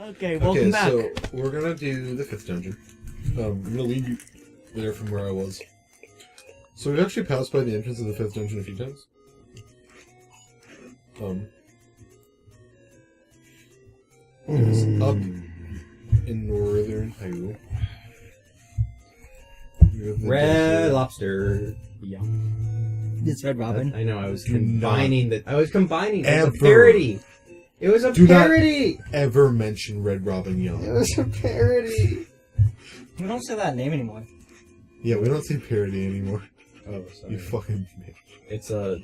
Okay, welcome back. So we're gonna do the 5th dungeon. I'm gonna lead you there from where I was. So we've actually passed by the entrance of the 5th dungeon a few times. It's up in northern Hyrule. Red Lobster. Yeah. It's Red Robin. I know. I was combining that. It was Ever. a parody. It was a parody. Not ever mention Red Robin Young. It was a parody. We don't say that name anymore. Yeah, we don't say parody anymore. Oh, sorry. You fucking bitch. It's a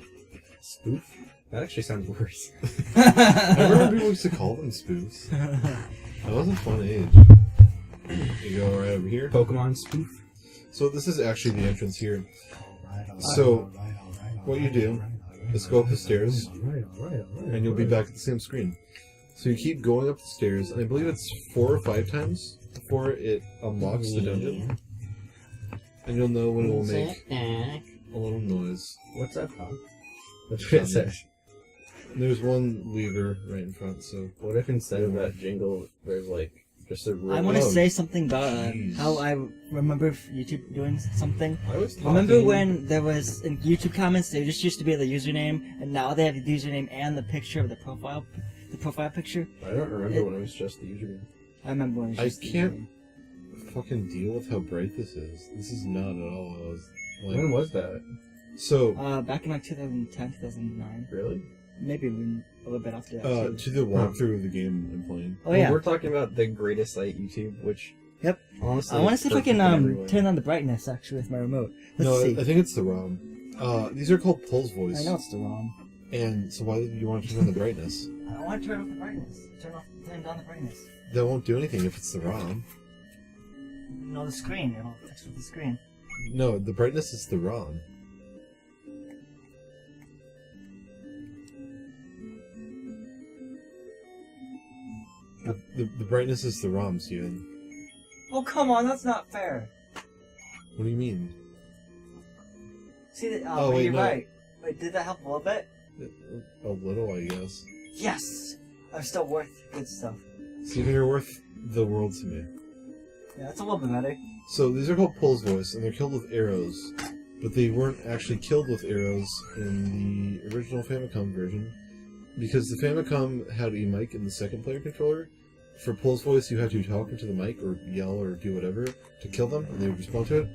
spoof. That actually sounds worse. I remember people used to call them spoofs. That was a fun age. You go right over here. Pokemon spoof. So this is actually the entrance here. So what you do is go up the stairs, and you'll be back at the same screen. So you keep going up the stairs, and I believe it's 4 or 5 times before it unlocks the dungeon. And you'll know when it will make a little noise. What's that called? That's what it says. There's one lever right in front, so... What if instead of that jingle, there's like, just a... I want to say something about how I remember YouTube doing something. I was talking... Remember when there was, in YouTube comments, there just used to be the username, and now they have the username and the picture of the profile picture? I don't remember when it was just the username. I remember when it was just I can't fucking deal with how bright this is. This is not at all what I was... Like, When was that? So... back in like 2010, 2009. Really? Maybe even a little bit after that. to the walkthrough of the game I'm playing. Oh yeah. We're talking about the greatest site, YouTube, which... Yep. Honestly, I want to see if I can turn on the brightness, actually, with my remote. Let's see. I think it's the ROM. These are called Pulse Voice. I know it's the ROM. And so why did you want to turn on the brightness? I don't want to turn off the brightness. Turn down the brightness. That won't do anything if it's the ROM. No, the screen. It'll fix with the screen. No, the brightness is the ROM. The brightness is the ROM, Steven. Oh, come on, that's not fair. What do you mean? See, wait, you're no. right. Wait, did that help a little bit? A little, I guess. Yes! I'm still worth good stuff. Steven, you're worth the world to me. Yeah, that's a little bit better. So these are called Pulse Voice, and they're killed with arrows. But they weren't actually killed with arrows in the original Famicom version, because the Famicom had a mic in the second player controller. For Pulse Voice, you had to talk into the mic or yell or do whatever to kill them, and they would respond to it.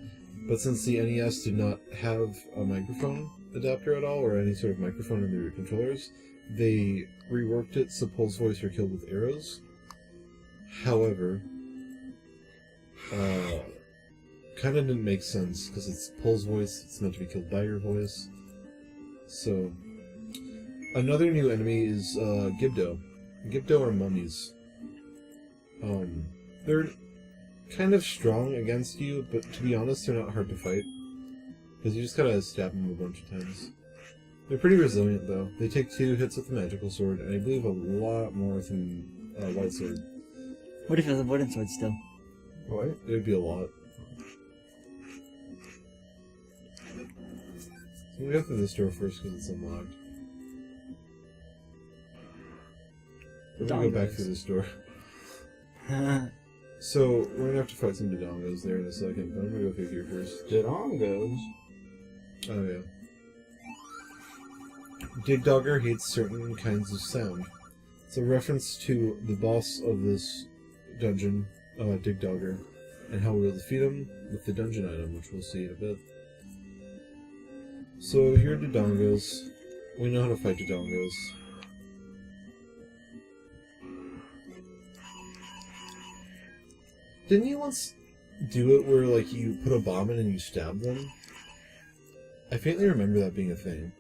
But since the NES did not have a microphone adapter at all, or any sort of microphone in their controllers, they reworked it so Pulse Voice are killed with arrows. However, kind of didn't make sense, because it's Pulse Voice, it's meant to be killed by your voice. So, another new enemy is Gibdo. Gibdo are mummies. They're kind of strong against you, but to be honest, they're not hard to fight. Because you just gotta stab them a bunch of times. They're pretty resilient, though. They take 2 hits with the magical sword, and I believe a lot more than white sword. What if it was a wooden sword still? What? It would be a lot. So we go through this door first because it's unlocked. We're gonna go back through this door. So, we're gonna have to fight some Dodongos there in a second, but I'm gonna go through here first. Dodongos? Oh yeah. Digdogger hates certain kinds of sound. It's a reference to the boss of this dungeon, Digdogger, and how we'll defeat him with the dungeon item, which we'll see in a bit. So here are Dodongos. We know how to fight Dodongos. Didn't you once do it where, like, you put a bomb in and you stab them? I faintly remember that being a thing,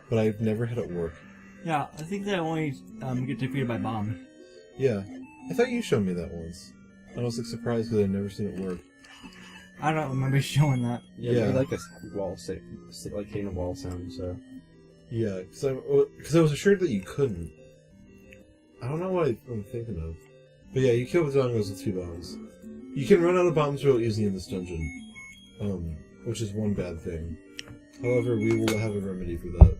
but I've never had it work. Yeah, I think they only get defeated by bomb. Yeah, I thought you showed me that once. I was, like, surprised because I'd never seen it work. I don't remember showing that. Yeah, you like a wall, like hitting a wall sound, so... Yeah, because I was assured that you couldn't. I don't know what I'm thinking of. But yeah, you kill the Dodongos with 2 bombs. You can run out of bombs real easy in this dungeon, which is one bad thing. However, we will have a remedy for that.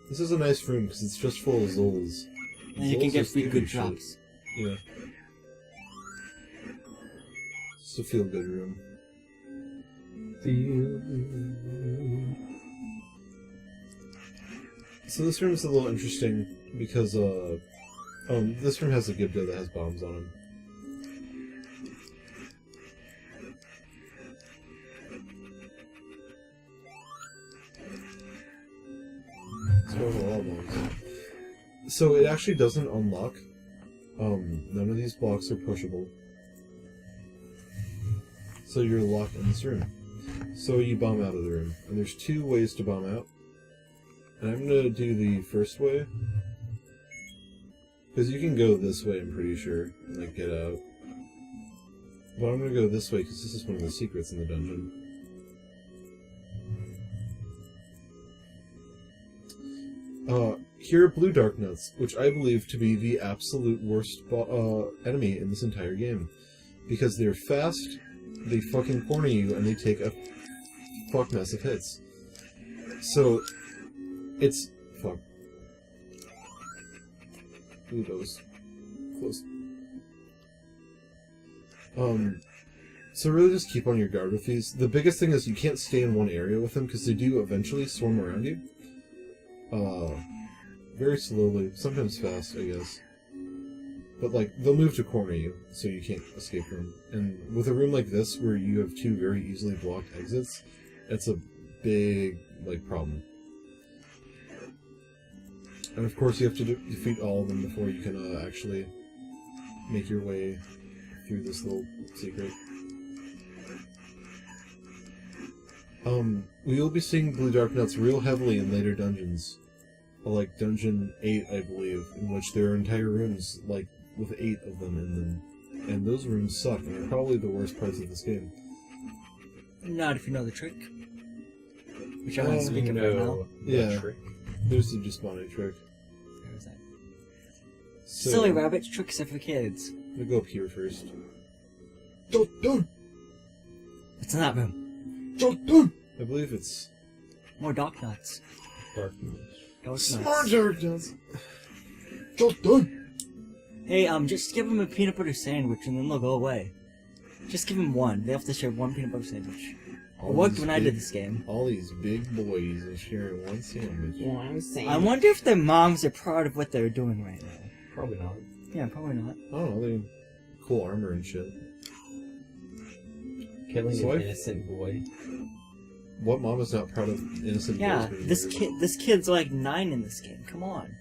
This is a nice room because it's just full of Zols. And you can get free good drops. Yeah. It's a feel-good room. So this room is a little interesting because this room has a Gibdo that has bombs on him. It's one of the wall bombs. So it actually doesn't unlock. None of these blocks are pushable. So you're locked in this room. So you bomb out of the room. And there's two ways to bomb out. And I'm gonna do the first way. Because you can go this way, I'm pretty sure, and like get out. But I'm gonna go this way because this is one of the secrets in the dungeon. Here are blue dark nuts, which I believe to be the absolute worst enemy in this entire game. Because they're fast, they fucking corner you, and they take a fuck mess of hits. So, it's... fuck. Ooh, that was close. So really just keep on your guard with these. The biggest thing is you can't stay in one area with them, because they do eventually swarm around you. Very slowly, sometimes fast, I guess. But, like, they'll move to corner you, so you can't escape from them. And with a room like this, where you have two very easily blocked exits, it's a big, like, problem. And of course you have to defeat all of them before you can, actually make your way through this little secret. We will be seeing blue dark nuts real heavily in later dungeons. Like Dungeon 8, I believe, in which there are entire rooms, like, with 8 of them in them. And those rooms suck, and are probably the worst parts of this game. Not if you know the trick. Which I'm not speaking right now. Yeah, there's the despawning trick. There's that. So, Silly rabbit tricks are for kids. I'm gonna go up here first. Don't! It's in that room. Don't! I believe it's... More dark nuts. Dark nuts. Dark More nuts. dark nuts! Don't! Hey, just give them a peanut butter sandwich and then they'll go away. Just give them one. They have to share one peanut butter sandwich. It worked when I did this game. All these big boys are sharing one sandwich. One sandwich. I wonder if their moms are proud of what they're doing right now. Probably not. Yeah, probably not. I don't know, they have cool armor and shit. Killing So an innocent boy. What mom is not proud of innocent Yeah, boys being murdered? this kid's like 9 in this game. Come on.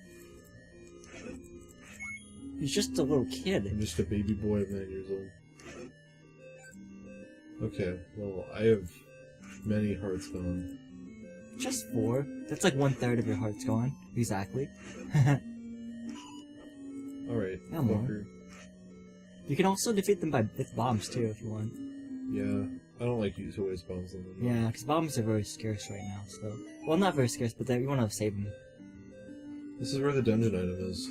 He's just a little kid. I'm just a baby boy of 9 years old. Okay, well, I have many hearts gone. Just 4. That's like 1/3 of your heart's gone. Exactly. Alright, Come on. fucker. You can also defeat them with bombs too if you want. Yeah, I don't like you to waste bombs on them. Yeah, because bombs are very scarce right now, so... Well, not very scarce, but you want to save them. This is where the dungeon item is.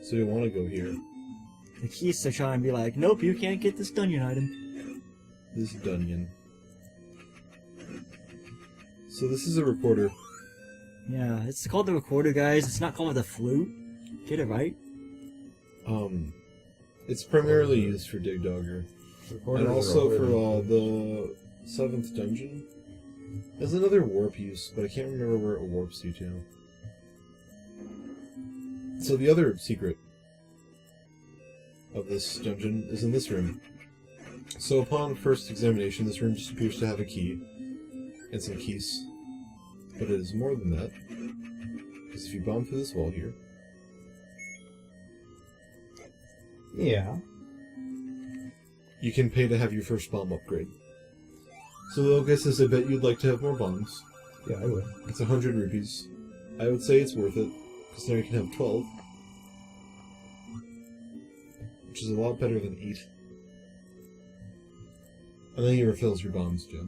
So you want to go here. The keys are trying to be like, nope, you can't get this dungeon item. This dungeon. So this is a recorder. Yeah, it's called the recorder, guys. It's not called the flute. Get it right. It's primarily used for Dig Dogger. And also for the 7th dungeon. There's another warp use, but I can't remember where it warps you to. So the other secret of this dungeon is in this room. So upon first examination, this room just appears to have a key and some keys. But it is more than that. Because if you bomb through this wall here... Yeah. You can pay to have your first bomb upgrade. So Locus says, I bet you'd like to have more bombs. Yeah, I would. It's 100 rupees. I would say it's worth it, because now you can have 12. Which is a lot better than 8. And then he refills your bombs, Joe.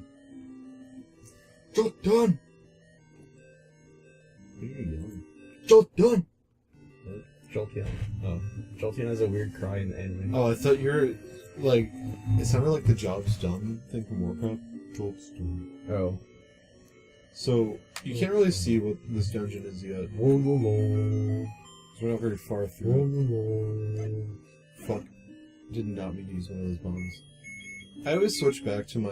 Job done! What are you yelling? Job done! What? Jolteon. Oh. Jolteon has a weird cry in the anime. Oh, I thought you were, like... It sounded like the job's done thing from Warcraft. Job's done. Oh. So, you can't really see what this dungeon is yet. So we're not very far through. Did not mean to use one of those bombs. I always switch back to my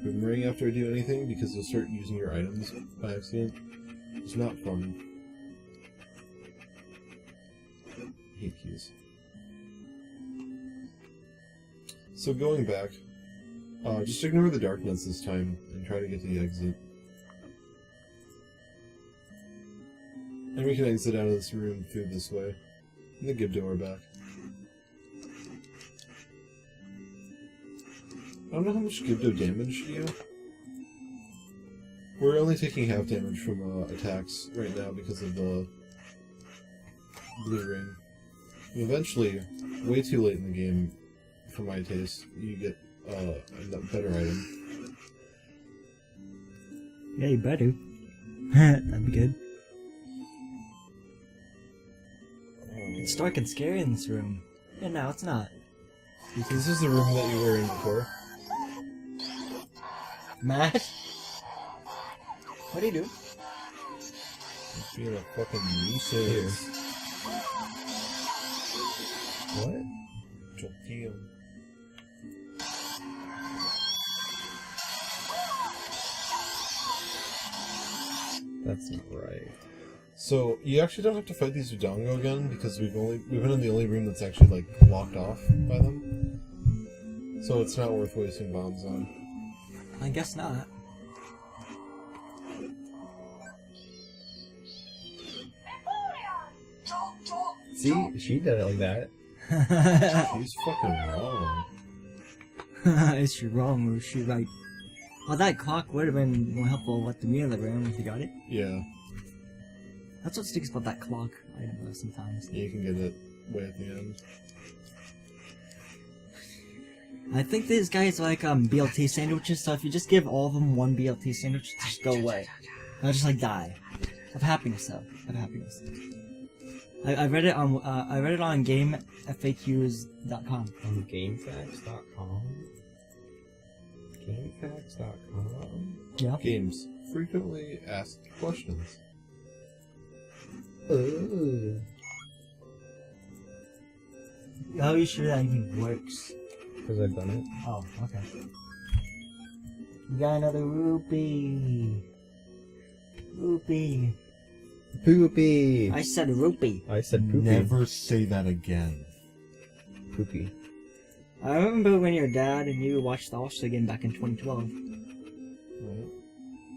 boomerang after I do anything because you'll start using your items by accident. It's not fun. I hate keys. So going back, just ignore the dark nuts this time and try to get to the exit. And we can exit out of this room through this way. And then give door back. I don't know how much Gibdo damage you. We're only taking half damage from attacks right now because of the blue ring. And eventually, way too late in the game, for my taste, you get a better item. Yeah, you better. That'd be good. It's dark and scary in this room. Yeah, no, it's not. This is the room that you were in before. Matt? What do you do? Just being a fucking nuisance. What? Jolteon. That's not right. So you actually don't have to fight these Udongo again because we've been in the only room that's actually like locked off by them. So it's not worth wasting bombs on. I guess not. See, she did it like that. She's fucking wrong. Is she wrong or is she right? Well, that clock would have been more helpful with the meal of the room if you got it. Yeah. That's what sticks about that clock item though sometimes. You can get it way at the end. I think these guys like BLT sandwiches, so if you just give all of them one BLT sandwich, just go away. They'll just like die. Of happiness though. Of happiness. I read it on GameFAQs.com. On GameFAQs.com? GameFAQs.com? Yeah. Games. Frequently asked questions. How are you sure that even works? Because I've done it. Oh, okay. We got another rupee. Rupee. Poopy! I said rupee. I said poopy. Never say that again. Poopy. I remember when your dad and you watched the All-Star game back in 2012. What?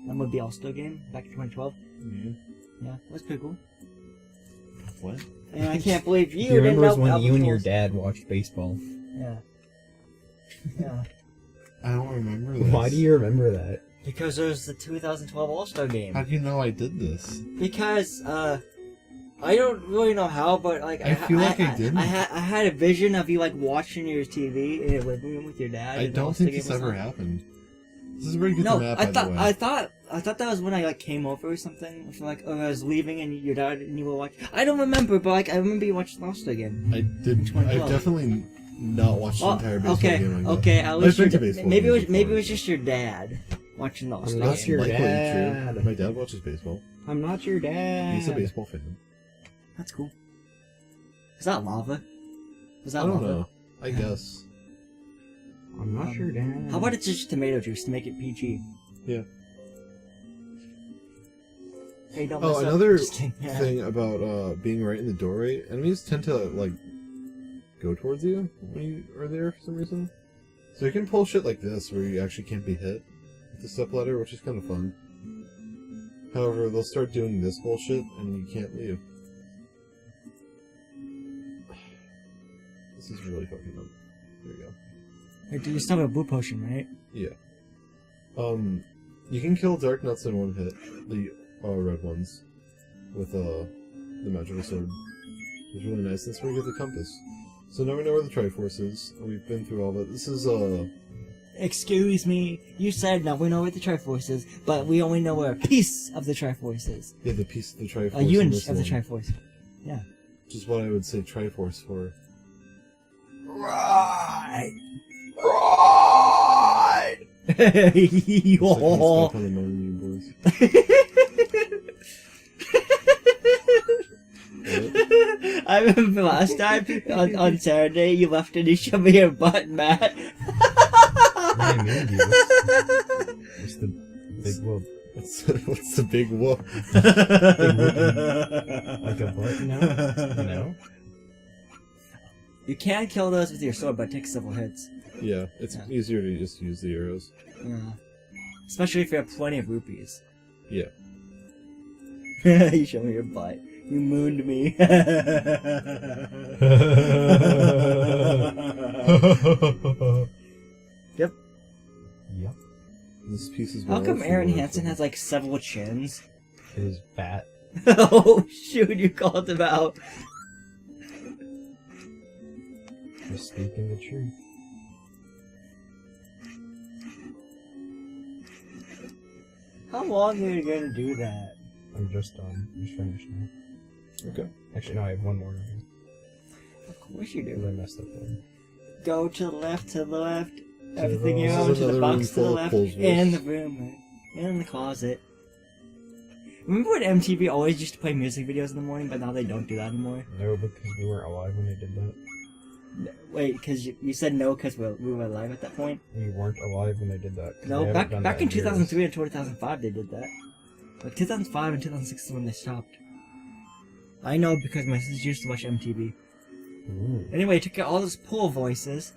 That would be All-Star game back in 2012. Yeah. Yeah, that's pretty cool. What? And I can't believe you Do you didn't remember know when you and your Elvis. dad watched baseball? Yeah. Yeah. I don't remember this. Why do you remember that? Because it was the 2012 All-Star game. How do you know I did this? Because, I don't really know how, but like I feel like I didn't. I had a vision of you like watching your TV in your living room with your dad. I and the don't All-Star think game this was ever on. happened. This is where you get No, the map, I by thought the way. I thought that was when I like came over or something. Or like, I was leaving and your dad and you were watching. I don't remember, but like I remember you watched the All-Star game. I didn't. I 2012. definitely not watched the entire baseball okay, game. Like that. okay. At least I've been to your, baseball maybe it was games maybe it before, was just your dad watching the All-Star That's game. your Likely dad. true. My dad watches baseball. I'm not your dad. He's a baseball fan. That's cool. Is that lava? Is that I don't lava? know. I guess. I'm not your dad. How about it's just tomato juice to make it PG? Yeah. Hey, don't Oh, mess up. another Just kidding. Yeah. thing about being right in the doorway, enemies tend to like go towards you when you are there for some reason. So you can pull shit like this where you actually can't be hit with the step ladder, which is kind of fun. However, they'll start doing this bullshit and you can't leave. This is really fucking dumb. There we go. Hey, do you still have a blue potion, right? Yeah. You can kill dark nuts in one hit, the red ones, with the magical sword. It's really nice. That's where you get the compass. So now we know where the Triforce is. We've been through all that. This is Excuse me, you said now we know where the Triforce is, but we only know where a piece of the Triforce is. yeah, the piece of the Triforce. A in unit this of the one, Triforce. Yeah. which is what I would say Triforce for. Right. It's like he's Right. stuck on the moon, you boys. I remember last time on Saturday you left and you showed me your butt, Matt. I mean you. What's the big whoop? What's the big whoop? Like a butt, you know? You can kill those with your sword, but it takes several hits. Yeah, it's easier to just use the arrows. Yeah. Especially if you have plenty of rupees. Yeah. You showed me your butt. You mooned me. Yep. Yep. This piece is. How come Aaron Hansen has like several chins? His bat. Oh shoot! You called him out. Just speaking the truth. How long are you gonna do that? I'm just done. Just finished now. Okay. Actually, no, I have one more. Of course you Because do. I messed up there. Go to the left, everything the you left. own, This is to the another box room to the full of left, Cole's in the voice. room, in the closet. Remember when MTV always used to play music videos in the morning, but now they don't do that anymore? No, because we weren't alive when they did that. Wait, because you said no because we were alive at that point? We weren't alive when they did that. 'cause No, they haven't done back that in years. 2003 and 2005 they did that. Like 2005 and 2006 is when they stopped. I know because my sister used to watch MTV. Ooh. Anyway, check out all those pool voices.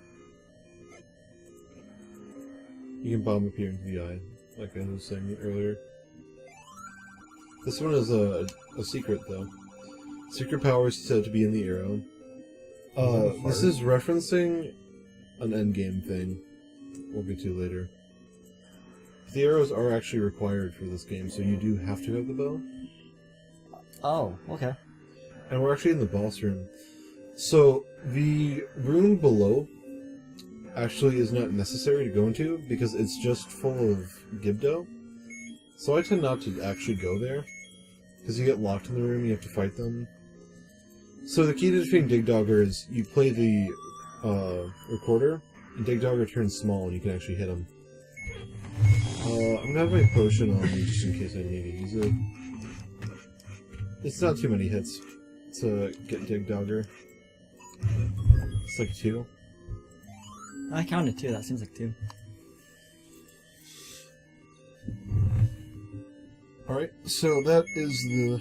You can bomb up here into the eye, like I was saying earlier. This one is a secret, though. Secret power is said to be in the arrow. This is referencing an endgame thing. We'll get to later. The arrows are actually required for this game, so you do have to have the bow. Oh, okay. And we're actually in the boss room. So, the room below actually is not necessary to go into, because it's just full of Gibdo. So I tend not to actually go there, because you get locked in the room, you have to fight them. So the key to defeating Digdogger is you play the recorder, and Digdogger turns small and you can actually hit him. I'm gonna have my potion on just in case I need to use it. It's not too many hits to get Digdogger. It's like 2. I counted 2, that seems like 2. Alright, so that is the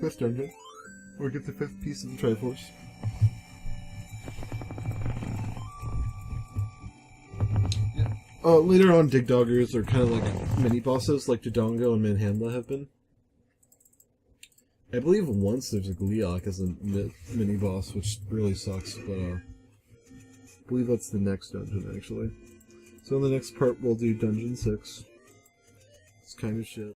5th dungeon. Or get the 5th piece of the Triforce. Yeah. Later on, Digdoggers are kind of like mini-bosses, like Dodongo and Manhandla have been. I believe once there's a Gleeok as a mini-boss, which really sucks, but I believe that's the next dungeon, actually. So in the next part, we'll do Dungeon 6. It's kind of shit.